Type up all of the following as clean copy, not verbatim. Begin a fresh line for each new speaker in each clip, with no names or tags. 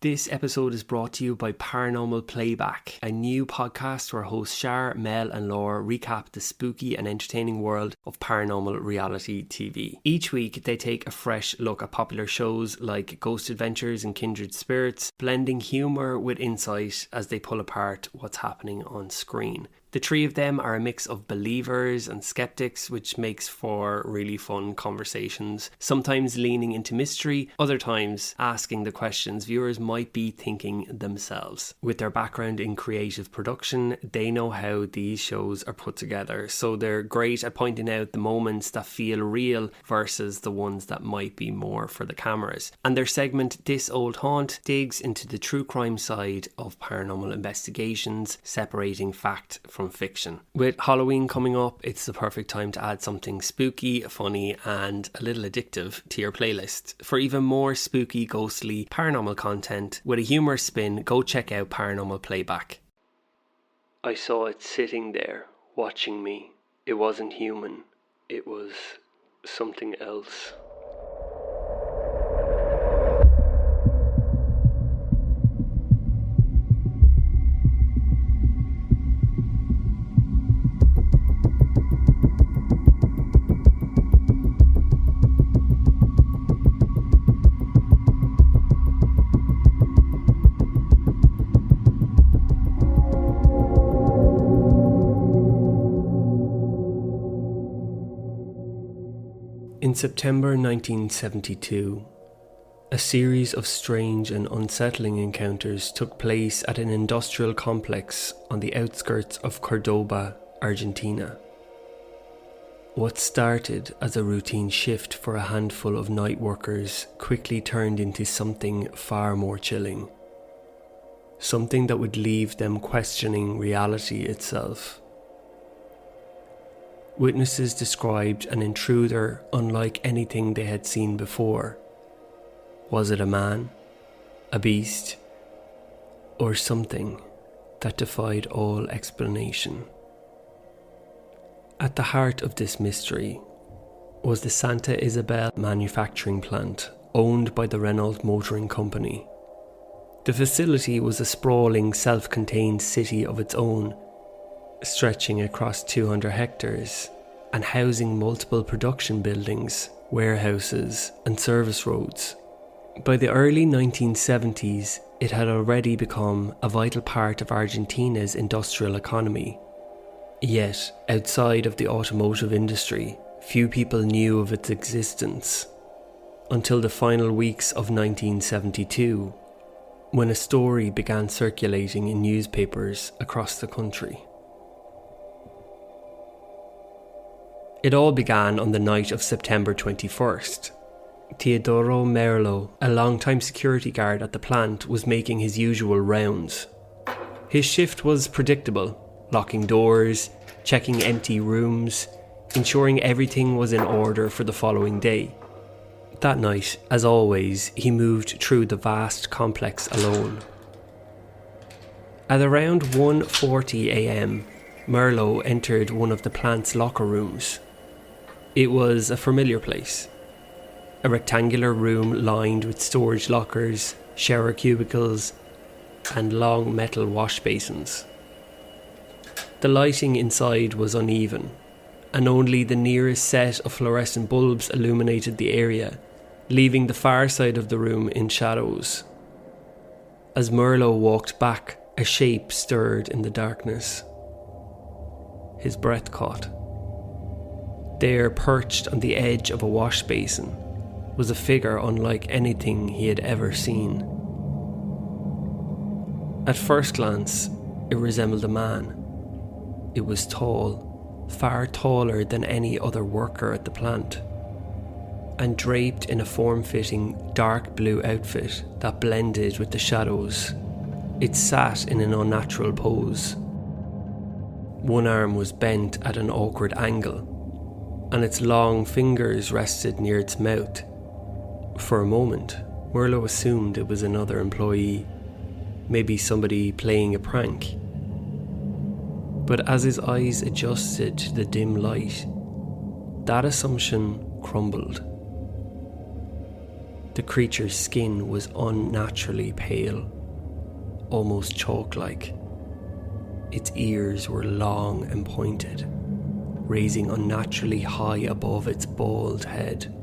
This episode is brought to you by Paranormal Playback, a new podcast where hosts Shar, Mel and Laura recap the spooky and entertaining world of paranormal reality TV. Each week they take a fresh look at popular shows like Ghost Adventures and Kindred Spirits, blending humour with insight as they pull apart what's happening on screen. The three of them are a mix of believers and skeptics, which makes for really fun conversations, sometimes leaning into mystery, other times asking the questions viewers might be thinking themselves. With their background in creative production, they know how these shows are put together, so they're great at pointing out the moments that feel real versus the ones that might be more for the cameras. And their segment, This Old Haunt, digs into the true crime side of paranormal investigations, separating fact from fiction. With Halloween coming up, it's the perfect time to add something spooky, funny and a little addictive to your playlist. For even more spooky, ghostly, paranormal content with a humorous spin, go check out Paranormal Playback. I saw it sitting there, watching me. It wasn't human. It was something else. In September 1972, a series of strange and unsettling encounters took place at an industrial complex on the outskirts of Córdoba, Argentina. What started as a routine shift for a handful of night workers quickly turned into something far more chilling. Something that would leave them questioning reality itself. Witnesses described an intruder unlike anything they had seen before. Was it a man, a beast, or something that defied all explanation? At the heart of this mystery was the Santa Isabel manufacturing plant owned by the Renault Motoring Company. The facility was a sprawling, self-contained city of its own, stretching across 200 hectares and housing multiple production buildings, warehouses and service roads. By the early 1970s, it had already become a vital part of Argentina's industrial economy. Yet, outside of the automotive industry, few people knew of its existence until the final weeks of 1972, when a story began circulating in newspapers across the country. It all began on the night of September 21st. Teodoro Merlo, a long-time security guard at the plant, was making his usual rounds. His shift was predictable, locking doors, checking empty rooms, ensuring everything was in order for the following day. That night, as always, he moved through the vast complex alone. At around 1:40 a.m, Merlo entered one of the plant's locker rooms. It was a familiar place. A rectangular room lined with storage lockers, shower cubicles, and long metal wash basins. The lighting inside was uneven, and only the nearest set of fluorescent bulbs illuminated the area, leaving the far side of the room in shadows. As Merlo walked back, a shape stirred in the darkness. His breath caught. There, perched on the edge of a wash basin, was a figure unlike anything he had ever seen. At first glance, it resembled a man. It was tall, far taller than any other worker at the plant, and draped in a form-fitting dark blue outfit that blended with the shadows. It sat in an unnatural pose. One arm was bent at an awkward angle, and its long fingers rested near its mouth. For a moment, Merlo assumed it was another employee, maybe somebody playing a prank. But as his eyes adjusted to the dim light, that assumption crumbled. The creature's skin was unnaturally pale, almost chalk-like. Its ears were long and pointed, raising unnaturally high above its bald head.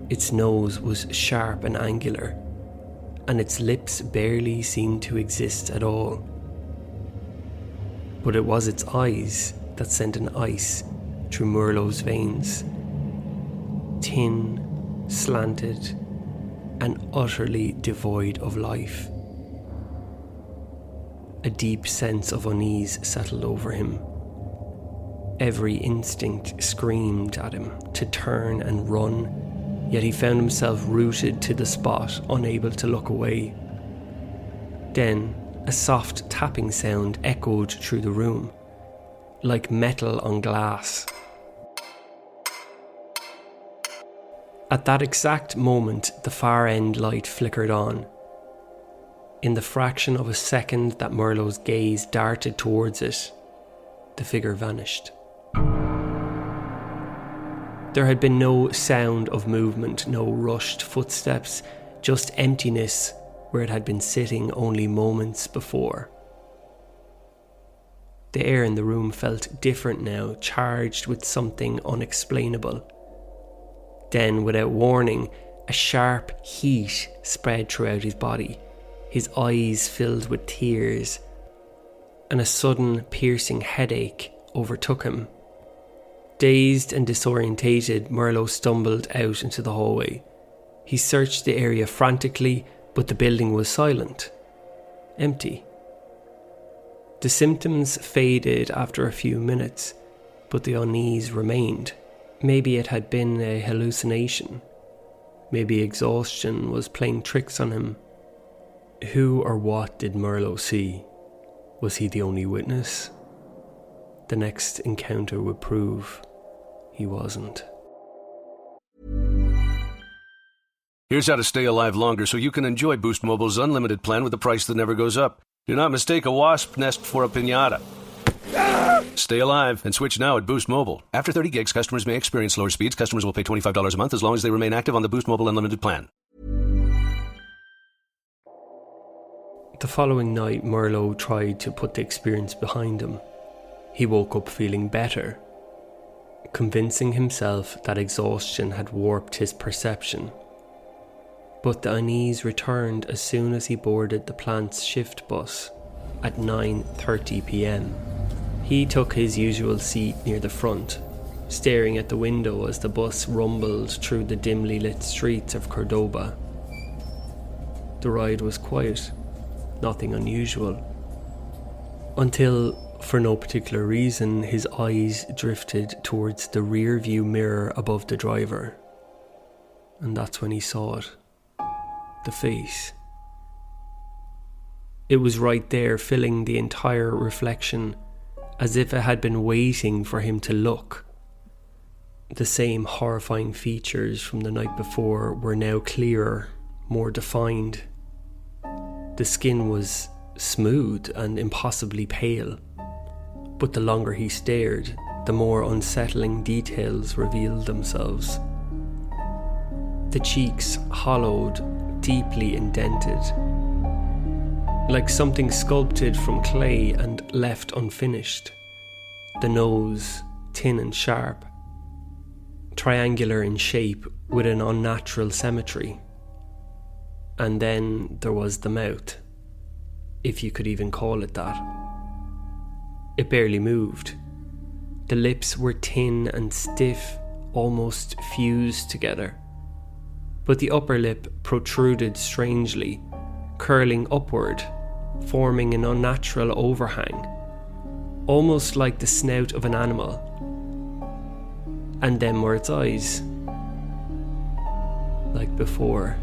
Its nose was sharp and angular, and its lips barely seemed to exist at all. But it was its eyes that sent an ice through Merlot's veins. Thin, slanted, and utterly devoid of life. A deep sense of unease settled over him. Every instinct screamed at him to turn and run, yet he found himself rooted to the spot, unable to look away. Then, a soft tapping sound echoed through the room, like metal on glass. At that exact moment, the far end light flickered on. In the fraction of a second that Merlot's gaze darted towards it, the figure vanished. There had been no sound of movement, no rushed footsteps, just emptiness where it had been sitting only moments before. The air in the room felt different now, charged with something unexplainable. Then, without warning, a sharp heat spread throughout his body. His eyes filled with tears, and a sudden piercing headache overtook him. Dazed and disorientated, Merlot stumbled out into the hallway. He searched the area frantically, but the building was silent, empty. The symptoms faded after a few minutes, but the unease remained. Maybe it had been a hallucination. Maybe exhaustion was playing tricks on him. Who or what did Merlot see? Was he the only witness? The next encounter would prove he wasn't.
Here's how to stay alive longer so you can enjoy Boost Mobile's unlimited plan with a price that never goes up. Do not mistake a wasp nest for a piñata. Stay alive and switch now at Boost Mobile. After 30 gigs, customers may experience slower speeds. Customers will pay $25 a month as long as they remain active on the Boost Mobile Unlimited plan.
The following night, Merlot tried to put the experience behind him. He woke up feeling better, convincing himself that exhaustion had warped his perception. But the unease returned as soon as he boarded the plant's shift bus at 9:30 p.m. He took his usual seat near the front, staring at the window as the bus rumbled through the dimly lit streets of Córdoba. The ride was quiet, nothing unusual, until, for no particular reason, his eyes drifted towards the rear view mirror above the driver. And that's when he saw it. The face. It was right there, filling the entire reflection, as if it had been waiting for him to look. The same horrifying features from the night before were now clearer, more defined. The skin was smooth and impossibly pale, but the longer he stared, the more unsettling details revealed themselves. The cheeks hollowed, deeply indented, like something sculpted from clay and left unfinished. The nose, thin and sharp, triangular in shape with an unnatural symmetry. And then there was the mouth, if you could even call it that. It barely moved. The lips were thin and stiff, almost fused together. But the upper lip protruded strangely, curling upward, forming an unnatural overhang, almost like the snout of an animal. And then were its eyes. Like before,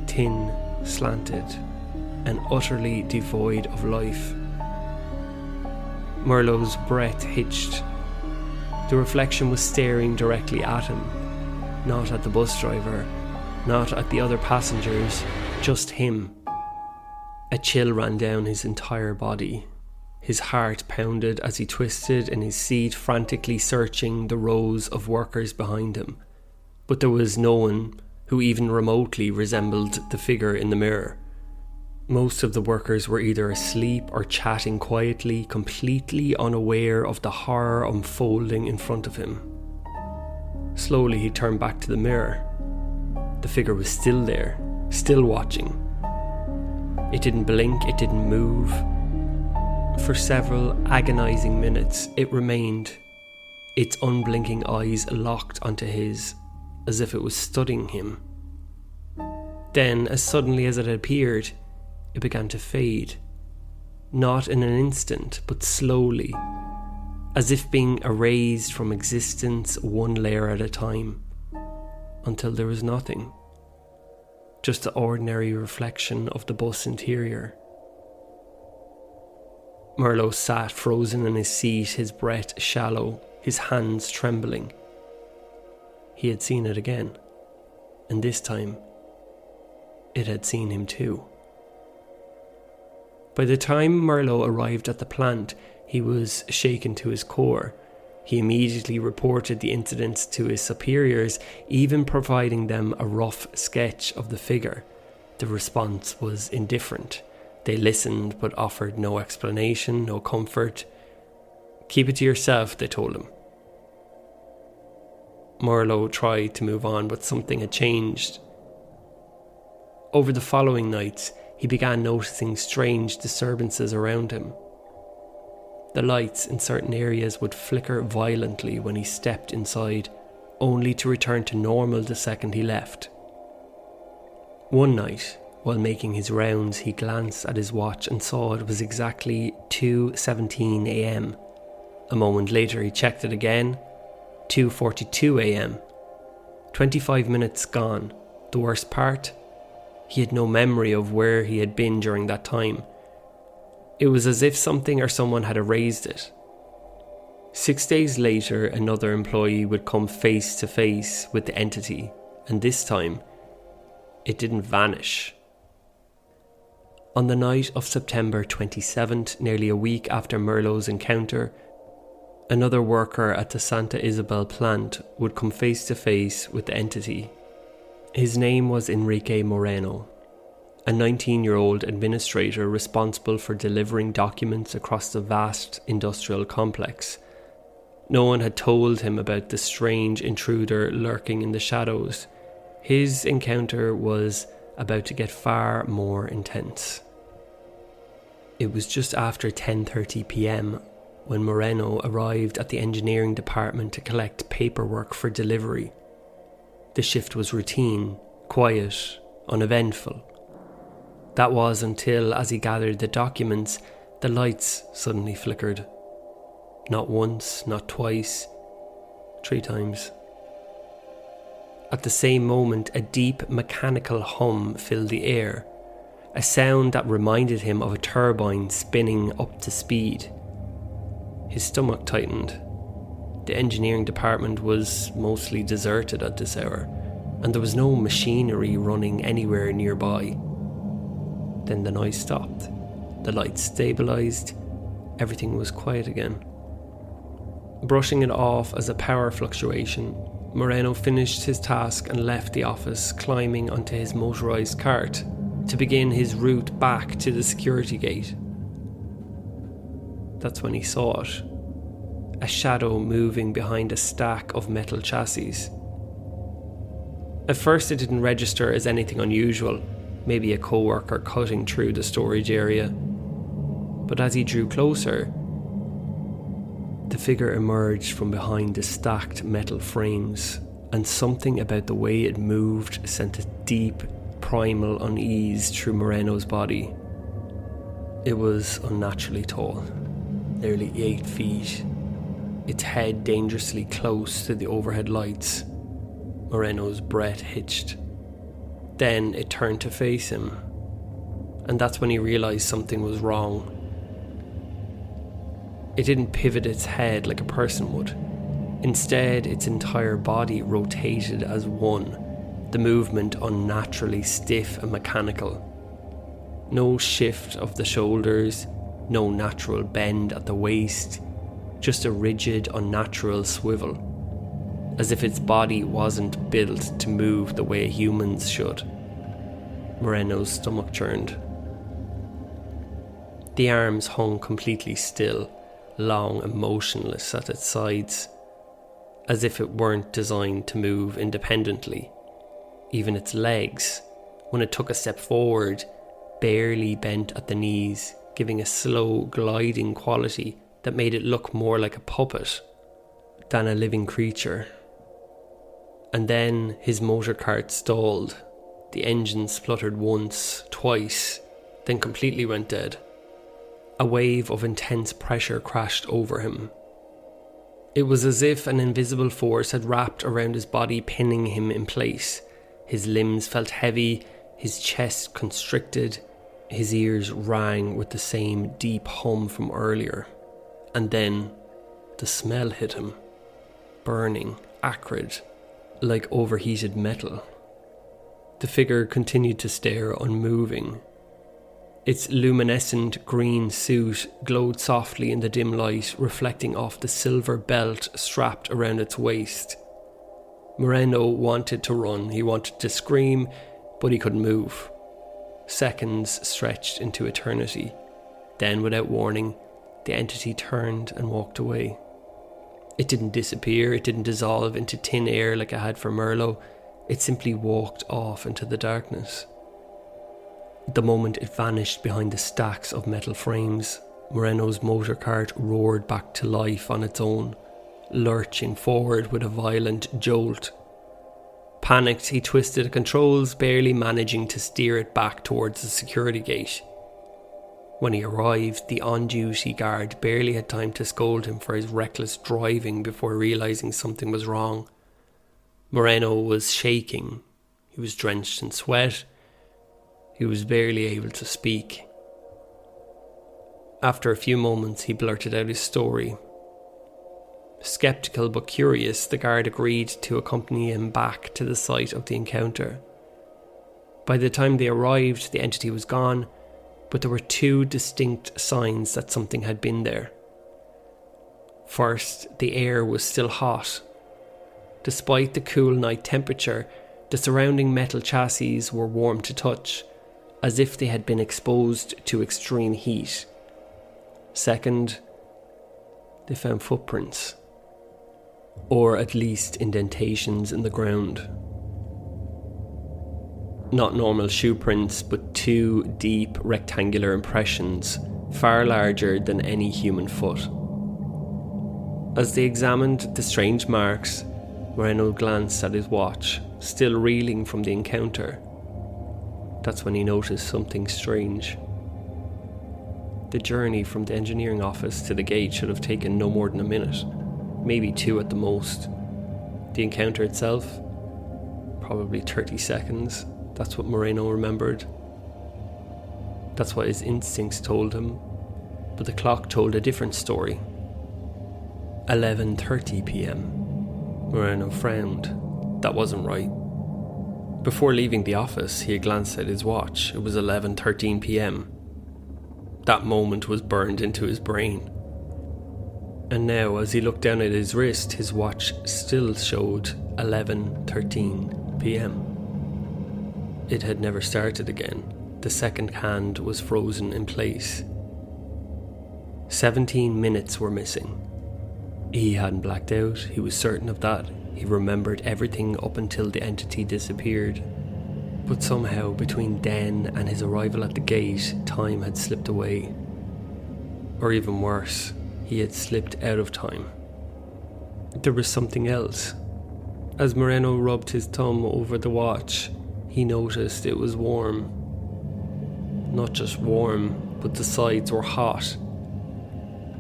thin, slanted, and utterly devoid of life. Merlot's breath hitched. The reflection was staring directly at him, not at the bus driver, not at the other passengers, just him. A chill ran down his entire body. His heart pounded as he twisted in his seat, frantically searching the rows of workers behind him. But there was no one, who even remotely resembled the figure in the mirror. Most of the workers were either asleep or chatting quietly, completely unaware of the horror unfolding in front of him. Slowly he turned back to the mirror. The figure was still there, still watching. It didn't blink, it didn't move. For several agonizing minutes it remained, its unblinking eyes locked onto his, as if it was studying him. Then, as suddenly as it had appeared, it began to fade. Not in an instant, but slowly, as if being erased from existence one layer at a time, until there was nothing. Just the ordinary reflection of the bus interior. Merlot sat frozen in his seat, his breath shallow, his hands trembling. He had seen it again, and this time, it had seen him too. By the time Merlot arrived at the plant, he was shaken to his core. He immediately reported the incident to his superiors, even providing them a rough sketch of the figure. The response was indifferent. They listened but offered no explanation, no comfort. "Keep it to yourself," they told him. Merlot tried to move on, but something had changed. Over the following nights, he began noticing strange disturbances around him. The lights in certain areas would flicker violently when he stepped inside, only to return to normal the second he left. One night, while making his rounds, he glanced at his watch and saw it was exactly 2:17 a.m. A moment later he checked it again, 2:42 a.m. 25 minutes gone. The worst part? He had no memory of where he had been during that time. It was as if something or someone had erased it. 6 days later, another employee would come face to face with the entity, and this time, it didn't vanish. On the night of September 27th, nearly a week after Merlot's encounter, another worker at the Santa Isabel plant would come face to face with the entity. His name was Enrique Moreno, a 19-year-old administrator responsible for delivering documents across the vast industrial complex. No one had told him about the strange intruder lurking in the shadows. His encounter was about to get far more intense. It was just after 10:30 p.m. when Moreno arrived at the engineering department to collect paperwork for delivery. The shift was routine, quiet, uneventful. That was until, as he gathered the documents, the lights suddenly flickered. Not once, not twice, 3 times. At the same moment, a deep mechanical hum filled the air, a sound that reminded him of a turbine spinning up to speed. His stomach tightened. The engineering department was mostly deserted at this hour, and there was no machinery running anywhere nearby. Then the noise stopped. The lights stabilised. Everything was quiet again. Brushing it off as a power fluctuation, Moreno finished his task and left the office, climbing onto his motorised cart to begin his route back to the security gate. That's when he saw it. A shadow moving behind a stack of metal chassis. At first it didn't register as anything unusual, maybe a co-worker cutting through the storage area. But as he drew closer, the figure emerged from behind the stacked metal frames, and something about the way it moved sent a deep, primal unease through Moreno's body. It was unnaturally tall, nearly 8 feet, its head dangerously close to the overhead lights. Moreno's breath hitched. Then it turned to face him, and that's when he realised something was wrong. It didn't pivot its head like a person would. Instead, its entire body rotated as one, the movement unnaturally stiff and mechanical. No shift of the shoulders, no natural bend at the waist, just a rigid, unnatural swivel. as if its body wasn't built to move the way humans should. Moreno's stomach churned. The arms hung completely still, long and motionless at its sides, as if it weren't designed to move independently. Even its legs, when it took a step forward, barely bent at the knees, giving a slow, gliding quality that made it look more like a puppet than a living creature. And then his motor cart stalled. The engine spluttered once, twice, then completely went dead. A wave of intense pressure crashed over him. It was as if an invisible force had wrapped around his body, pinning him in place. His limbs felt heavy, his chest constricted, his ears rang with the same deep hum from earlier. And then the smell hit him. Burning, acrid, like overheated metal. The figure continued to stare, unmoving. Its luminescent green suit glowed softly in the dim light, reflecting off the silver belt strapped around its waist. Moreno wanted to run, he wanted to scream, but he couldn't move. Seconds stretched into eternity. Then, without warning, the entity turned and walked away. It didn't disappear, it didn't dissolve into thin air like it had for Merlot. It simply walked off into the darkness. The moment it vanished behind the stacks of metal frames, Moreno's motor cart roared back to life on its own, lurching forward with a violent jolt. Panicked, he twisted the controls, barely managing to steer it back towards the security gate. When he arrived, the on-duty guard barely had time to scold him for his reckless driving before realising something was wrong. Moreno was shaking. He was drenched in sweat. He was barely able to speak. After a few moments, he blurted out his story. Skeptical but curious, the guard agreed to accompany him back to the site of the encounter. By the time they arrived, the entity was gone, but there were two distinct signs that something had been there. First, the air was still hot. Despite the cool night temperature, the surrounding metal chassis were warm to touch, as if they had been exposed to extreme heat. Second, they found footprints, or at least indentations in the ground. Not normal shoe prints, but two deep rectangular impressions, far larger than any human foot. As they examined the strange marks, Moreno glanced at his watch, still reeling from the encounter. That's when he noticed something strange. The journey from the engineering office to the gate should have taken no more than a minute, maybe 2 at the most. The encounter itself, probably 30 seconds. That's what Moreno remembered. That's what his instincts told him. But the clock told a different story. 11:30 p.m. Moreno frowned. That wasn't right. Before leaving the office, he had glanced at his watch. It was 11:13 p.m. That moment was burned into his brain. And now, as he looked down at his wrist, his watch still showed 11:13 p.m. It had never started again. The second hand was frozen in place. 17 minutes were missing. He hadn't blacked out, he was certain of that. He remembered everything up until the entity disappeared. But somehow, between then and his arrival at the gate, time had slipped away. Or even worse, he had slipped out of time. There was something else. As Moreno rubbed his thumb over the watch, he noticed it was warm. Not just warm, but the sides were hot.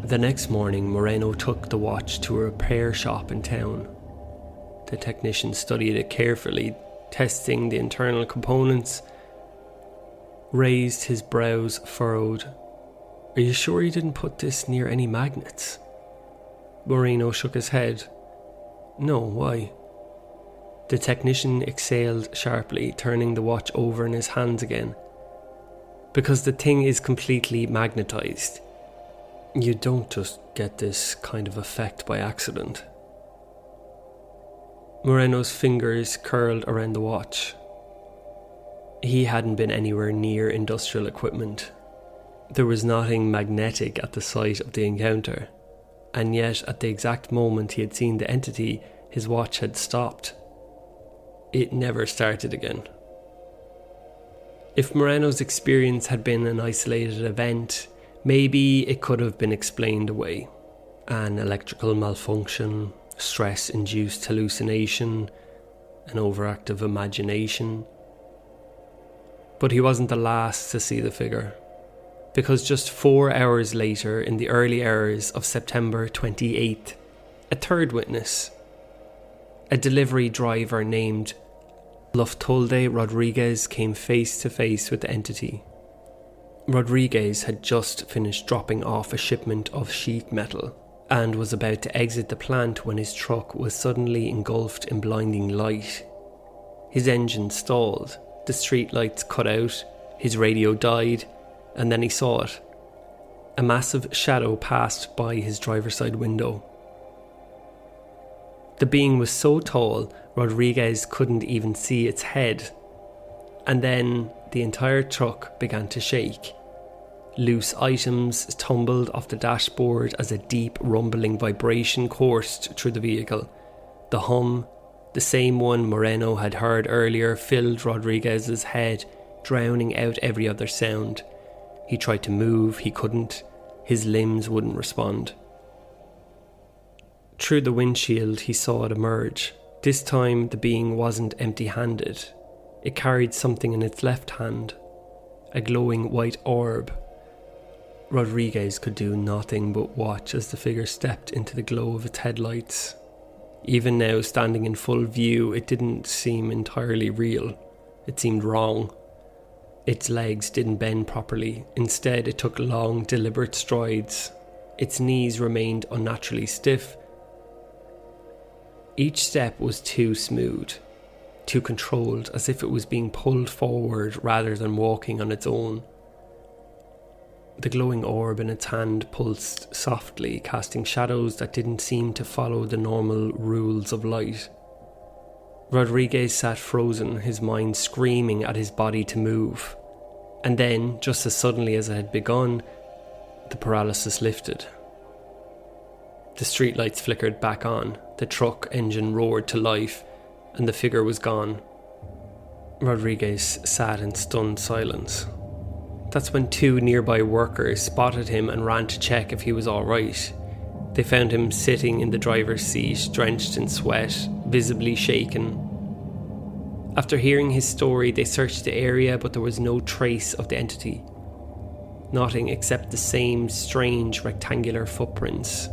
The next morning, Moreno took the watch to a repair shop in town. The technician studied it carefully, testing the internal components, raised his brows furrowed. "Are you sure you didn't put this near any magnets?" Moreno shook his head. "No, why?" The technician exhaled sharply, turning the watch over in his hands again. "Because the thing is completely magnetized. You don't just get this kind of effect by accident." Moreno's fingers curled around the watch. He hadn't been anywhere near industrial equipment. There was nothing magnetic at the site of the encounter, and yet at the exact moment he had seen the entity, his watch had stopped. It never started again. If Moreno's experience had been an isolated event, maybe it could have been explained away. An electrical malfunction, stress-induced hallucination, an overactive imagination. But he wasn't the last to see the figure, because just 4 hours later, in the early hours of September 28th, a third witness, a delivery driver named Loftolde Rodriguez, came face to face with the entity. Rodriguez had just finished dropping off a shipment of sheet metal and was about to exit the plant when his truck was suddenly engulfed in blinding light. His engine stalled, the street lights cut out, his radio died, and then he saw it. A massive shadow passed by his driver's side window. The being was so tall, Rodriguez couldn't even see its head. And then the entire truck began to shake. Loose items tumbled off the dashboard as a deep rumbling vibration coursed through the vehicle. The hum, the same one Moreno had heard earlier, filled Rodriguez's head, drowning out every other sound. He tried to move, he couldn't. His limbs wouldn't respond. Through the windshield he saw it emerge. This time the being wasn't empty-handed. It carried something in its left hand, a glowing white orb. Rodriguez could do nothing but watch as the figure stepped into the glow of its headlights. Even now, standing in full view, it didn't seem entirely real. It seemed wrong. Its legs didn't bend properly. Instead, it took long, deliberate strides. Its knees remained unnaturally stiff. Each step was too smooth, too controlled, as if it was being pulled forward rather than walking on its own. The glowing orb in its hand pulsed softly, casting shadows that didn't seem to follow the normal rules of light. Rodriguez sat frozen, his mind screaming at his body to move. And then, just as suddenly as it had begun, the paralysis lifted. The streetlights flickered back on, the truck engine roared to life, and the figure was gone. Rodriguez sat in stunned silence. That's when 2 nearby workers spotted him and ran to check if he was alright. They found him sitting in the driver's seat, drenched in sweat, visibly shaken. After hearing his story, they searched the area, but there was no trace of the entity. Nothing except the same strange rectangular footprints.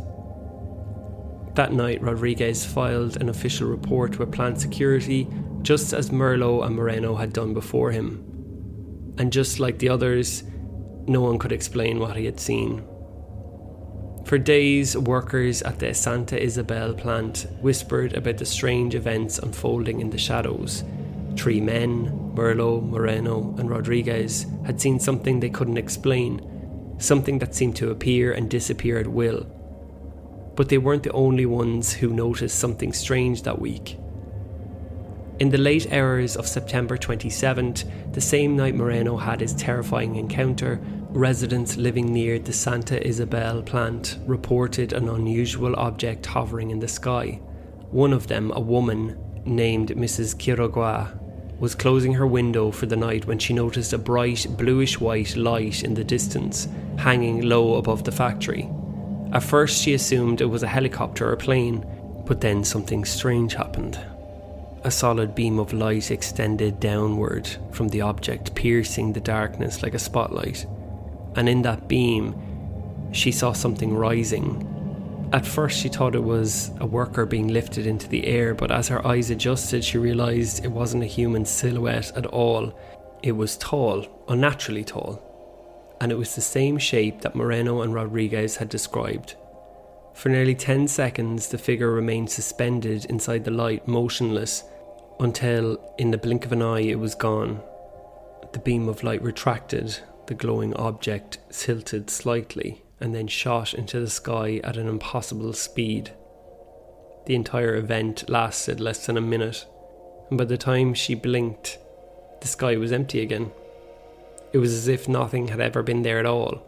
That night, Rodriguez filed an official report with plant security, just as Merlo and Moreno had done before him. And just like the others, no one could explain what he had seen. For days, workers at the Santa Isabel plant whispered about the strange events unfolding in the shadows. 3 men, Merlo, Moreno and Rodriguez, had seen something they couldn't explain, something that seemed to appear and disappear at will. But they weren't the only ones who noticed something strange that week. In the late hours of September 27th, the same night Moreno had his terrifying encounter, residents living near the Santa Isabel plant reported an unusual object hovering in the sky. One of them, a woman named Mrs. Quiroga, was closing her window for the night when she noticed a bright bluish-white light in the distance, hanging low above the factory. At first she assumed it was a helicopter or plane, but then something strange happened. A solid beam of light extended downward from the object, piercing the darkness like a spotlight. And in that beam, she saw something rising. At first she thought it was a worker being lifted into the air, but as her eyes adjusted, she realised it wasn't a human silhouette at all. It was tall, unnaturally tall. And it was the same shape that Moreno and Rodriguez had described. For nearly 10 seconds, the figure remained suspended inside the light, motionless, until, in the blink of an eye, it was gone. The beam of light retracted, the glowing object tilted slightly, and then shot into the sky at an impossible speed. The entire event lasted less than a minute, and by the time she blinked, the sky was empty again. It was as if nothing had ever been there at all.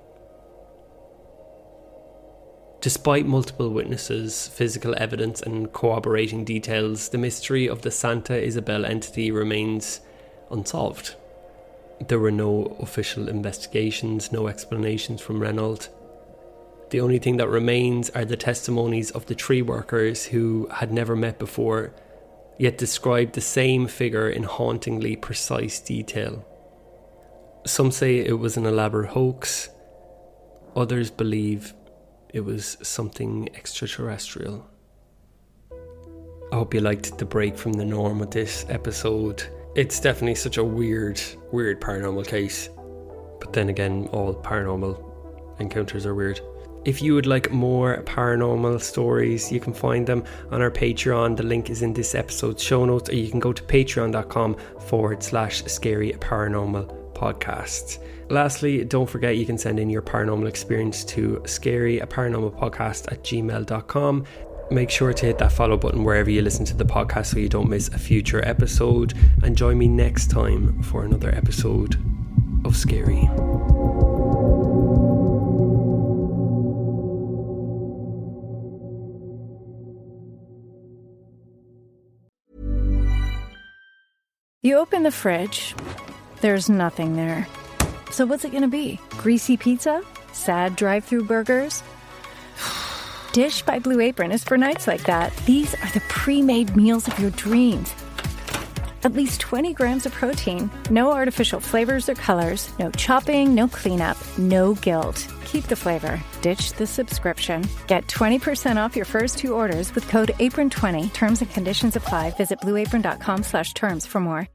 Despite multiple witnesses, physical evidence and corroborating details, the mystery of the Santa Isabel entity remains unsolved. There were no official investigations, no explanations from Renault. The only thing that remains are the testimonies of the tree workers who had never met before, yet described the same figure in hauntingly precise detail. Some say it was an elaborate hoax. Others believe it was something extraterrestrial. I hope you liked the break from the norm with this episode. It's definitely such a weird paranormal case. But then again, all paranormal encounters are weird. If you would like more paranormal stories, you can find them on our Patreon. The link is in this episode's show notes, or you can go to patreon.com/scaryaparanormalpodcast. Lastly, don't forget you can send in your paranormal experience to scaryaparanormalpodcast@gmail.com. Make sure to hit that follow button wherever you listen to the podcast so you don't miss a future episode. And join me next time for another episode of Scary.
You open the fridge, there's nothing there. So what's it gonna be? Greasy pizza? Sad drive-thru burgers? Dish by Blue Apron is for nights like that. These are the pre-made meals of your dreams. At least 20 grams of protein, no artificial flavors or colors, no chopping, no cleanup, no guilt. Keep the flavor, ditch the subscription. Get 20% off your first 2 orders with code APRON20. Terms and conditions apply. Visit blueapron.com/terms for more.